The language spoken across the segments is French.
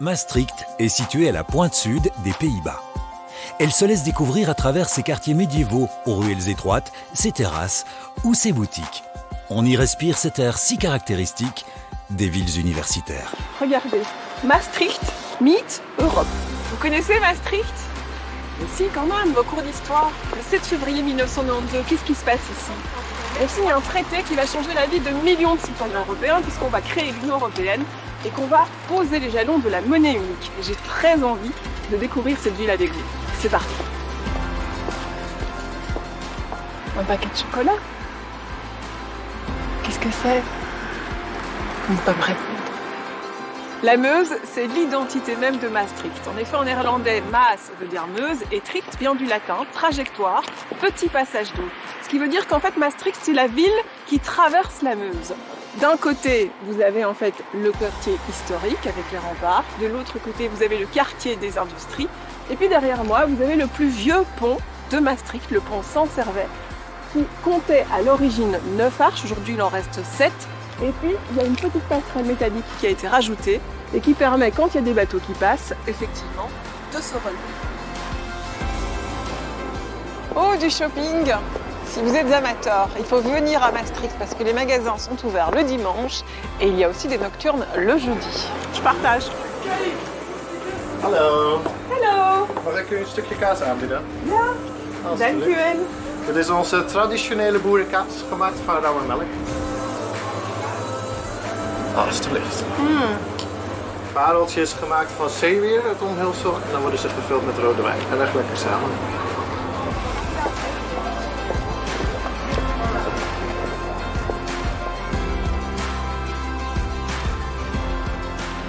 Maastricht est située à la pointe sud des Pays-Bas. Elle se laisse découvrir à travers ses quartiers médiévaux, aux ruelles étroites, ses terrasses ou ses boutiques. On y respire cet air si caractéristique des villes universitaires. Regardez, Maastricht meet Europe. Vous connaissez Maastricht? Mais si, quand même, vos cours d'histoire. Le 7 février 1992, qu'est-ce qui se passe ici? On signe un traité qui va changer la vie de millions de citoyens européens puisqu'on va créer l'Union européenne et qu'on va poser les jalons de la monnaie unique. Et j'ai très envie de découvrir cette ville avec vous. C'est parti. Un paquet de chocolat? Qu'est-ce que c'est? Vous ne pouvez pas me répondre. La Meuse, c'est l'identité même de Maastricht. En effet, en néerlandais, Maas veut dire Meuse et Tricht vient du latin, trajectoire, petit passage d'eau. Ce qui veut dire qu'en fait, Maastricht, c'est la ville qui traverse la Meuse. D'un côté, vous avez en fait le quartier historique avec les remparts. De l'autre côté, vous avez le quartier des industries. Et puis derrière moi, vous avez le plus vieux pont de Maastricht, le pont Saint-Servais, qui comptait à l'origine 9 arches. Aujourd'hui, il en reste 7. Et puis, il y a une petite passerelle métallique qui a été rajoutée et qui permet, quand il y a des bateaux qui passent, effectivement, de se relever. Oh, du shopping! Si vous êtes amateur, il faut venir à Maastricht parce que les magasins sont ouverts le dimanche et il y a aussi des nocturnes le jeudi. Je partage. Hallo. Hello! Mag ik u een stukje kaas aanbieden? Ja, dank u wel. Dit is onze traditionele boerenkaas, gemaakt van rauwe melk. Alsjeblieft. Pareltjes gemaakt van zeewier, het omhulsel. En dan worden ze gevuld met rode wijn. En echt lekker samen.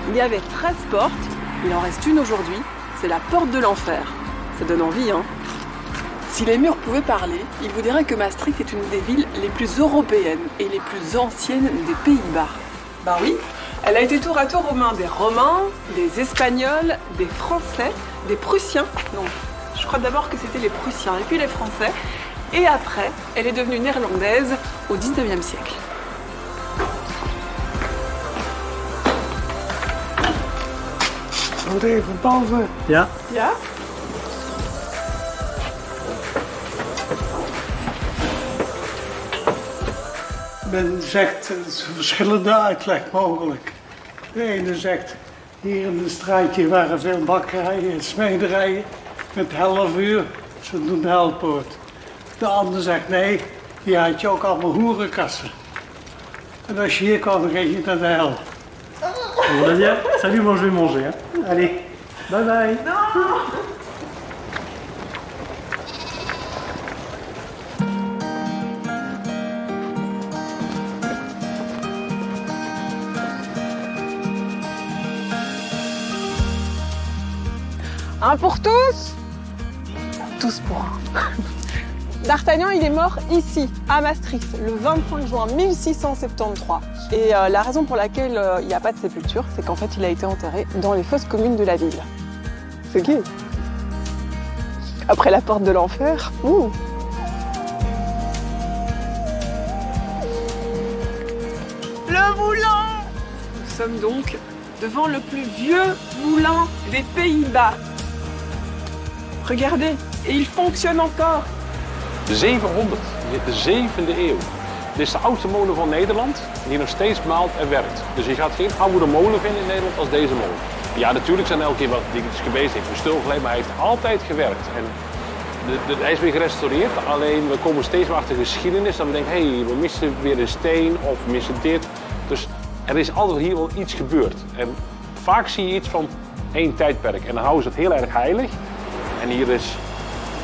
Il y avait 13 portes, il en reste une aujourd'hui, c'est la porte de l'enfer. Ça donne envie, hein? Si les murs pouvaient parler, ils vous diraient que Maastricht est une des villes les plus européennes et les plus anciennes des Pays-Bas. Ben oui, elle a été tour à tour aux mains des Romains, des Espagnols, des Français, des Prussiens. Non, je crois d'abord que c'était les Prussiens et puis les Français. Et après, elle est devenue néerlandaise au 19e siècle. Moet even boven. Ja? Ja? Men zegt, er is een verschillende uitleg mogelijk. De ene zegt, hier in het straatje waren veel bakkerijen en smederijen met 11 uur. Ze doen de helpoort. De ander zegt, nee, hier had je ook allemaal hoerenkassen. En als je hier kwam, dan ging je naar de hel. Nadia, salut, moi je vais manger. Hein. Allez, bye bye. Un pour tous? Tous pour un. D'Artagnan, il est mort ici, à Maastricht, le 25 juin 1673. Et la raison pour laquelle il n'y a pas de sépulture, c'est qu'en fait, il a été enterré dans les fosses communes de la ville. C'est gay. Après la porte de l'enfer, ouh. Le moulin! Nous sommes donc devant le plus vieux moulin des Pays-Bas. Regardez, et il fonctionne encore. 700, de 7e eeuw. Dit is de oudste molen van Nederland die nog steeds maalt en werkt. Dus je gaat geen oude molen vinden in Nederland als deze molen. Ja, natuurlijk zijn er elke keer wat dingetjes geweest, heeft stilgelegen, maar hij heeft altijd gewerkt. En hij is weer gerestaureerd, alleen we komen steeds meer achter geschiedenis. Dat we denken, hé, we missen weer een steen of we missen dit. Dus er is altijd hier wel iets gebeurd. En vaak zie je iets van één tijdperk en dan houden ze het heel erg heilig. En hier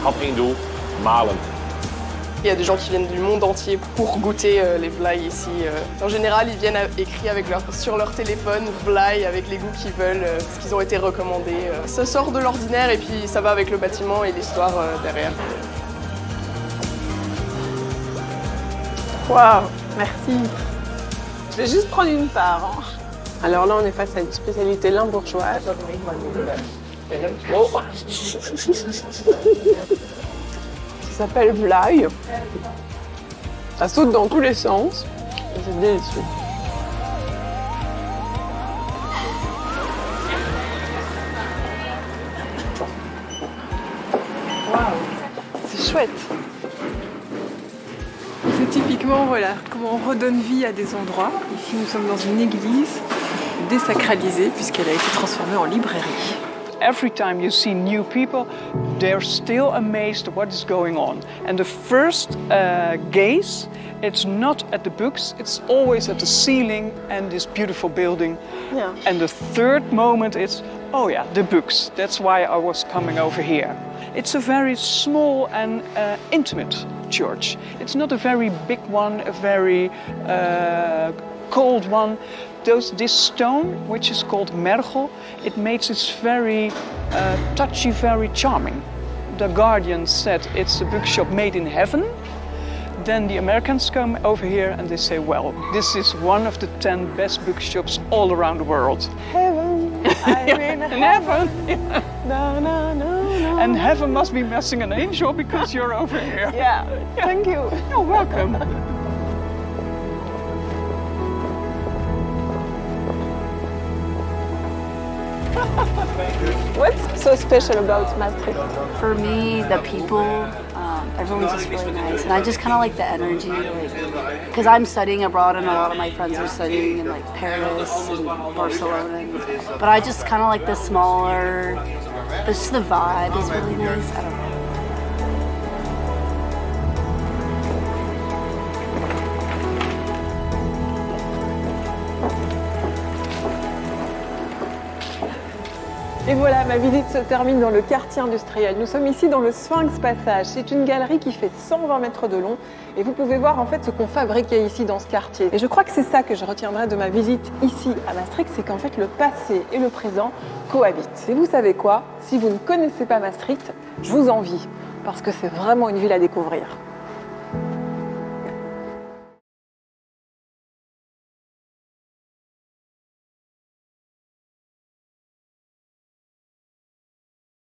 had één doel, malen. Il y a des gens qui viennent du monde entier pour goûter les volailles ici. En général, ils viennent écrire sur leur téléphone volailles avec les goûts qu'ils veulent, parce qu'ils ont été recommandés. Ça sort de l'ordinaire et puis ça va avec le bâtiment et l'histoire derrière. Waouh, merci. Je vais juste prendre une part. Hein. Alors là, on est face à une spécialité limbourgeoise. Oh. Ça s'appelle volaille. Ça saute dans tous les sens. C'est délicieux. chouette. C'est typiquement, voilà, comment on redonne vie à des endroits. Ici, nous sommes dans une église désacralisée puisqu'elle a été transformée en librairie. Every time you see new people, they're still amazed at what is going on. And the first gaze, it's not at the books, it's always at the ceiling and this beautiful building. Yeah. And the third moment is, oh yeah, the books. That's why I was coming over here. It's a very small and intimate church. It's not a very big one, a very cold one. This stone, which is called mergel, it makes it very touchy, very charming. The Guardian said it's a bookshop made in heaven. Then the Americans come over here and they say, well, this is one of the 10 best bookshops all around the world. Heaven, I'm in heaven. Yeah. No, no, no, no. And heaven must be missing an angel because you're over here. Yeah, thank you. You're welcome. What's so special about Maastricht? For me, the people, everyone's just really nice, and I just kind of like the energy, because I'm studying abroad, and a lot of my friends are studying in like Paris and Barcelona, but I just kind of like the smaller, just the vibe is really nice. I don't know. Et voilà, ma visite se termine dans le quartier industriel. Nous sommes ici dans le Sphinx Passage. C'est une galerie qui fait 120 mètres de long et vous pouvez voir en fait ce qu'on fabriquait ici dans ce quartier. Et je crois que c'est ça que je retiendrai de ma visite ici à Maastricht, c'est qu'en fait le passé et le présent cohabitent. Et vous savez quoi? Si vous ne connaissez pas Maastricht, je vous envie parce que c'est vraiment une ville à découvrir.